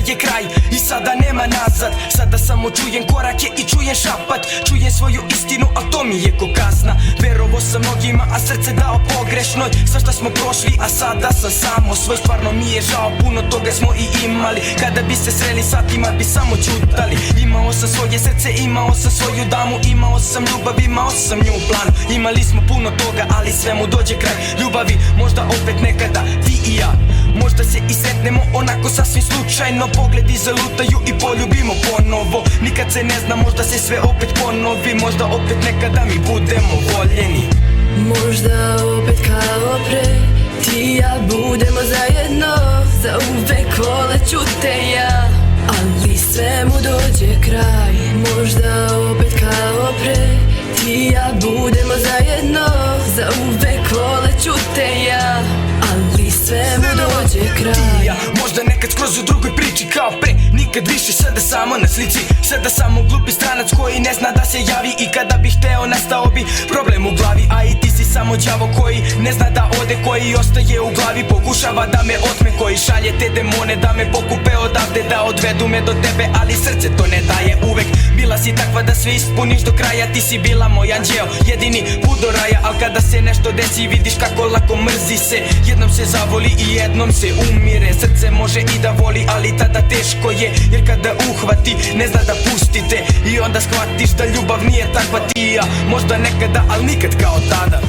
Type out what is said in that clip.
je kraj i sada nema nazad. Sada samo čujem korake i čujem šapat, čujem svoju istinu, a to mi je ko kazna. Verovo sam mnogima, a srce dao pogrešnoj. Svašta smo prošli, a sada sam samo svoj. Stvarno mi je žao, puno toga smo i imali. Kada bi se sreli satima bi samo čutali. Imao sam svoje srce, imao sam svoju damu, imao sam ljubav, imao sam nju u planu. Imali smo puno toga, ali svemu dođe kraj. Ljubavi možda opet nekada, ti i ja. Možda se i sretnemo onako sasvim slučajno. Pogledi zalutaju i poljubimo ponovo. Nikad se ne zna, možda se sve opet ponovi. Možda opet nekada mi budemo voljeni. Možda opet kao pre, ti i ja budemo zajedno. Za uvek voleću te ja, ali svemu dođe kraj. Možda opet kao pre, ti i ja budemo zajedno. Za uvek voleću te ja, ali svemu dođe kraj. Možda nekad skroz u drugoj priči kao pre, nikad više, sada samo na slici. Sada samo glupi stranac koji ne zna da se javi. I kada bih hteo nastao bi problem u glavi. A i ti si samo đavo koji ne zna da ode, koji ostaje u glavi, pokušava da me otme, koji šalje te demone da me pokupe odavde, da odvedu me do tebe, ali srce to ne daje uvek. Bila si takva da sve ispuniš do kraja, ti si bila moj anđeo, jedini put do raja. Al kada se nešto desi vidiš kako lako mrzi se. Jednom se zavoli i jednom se umire. Srce može i da voli, ali tada teško je, jer kada uhvati ne zna da pustite. I onda shvatiš da ljubav nije takva ti i ja. Možda nekada, al nikad kao tada.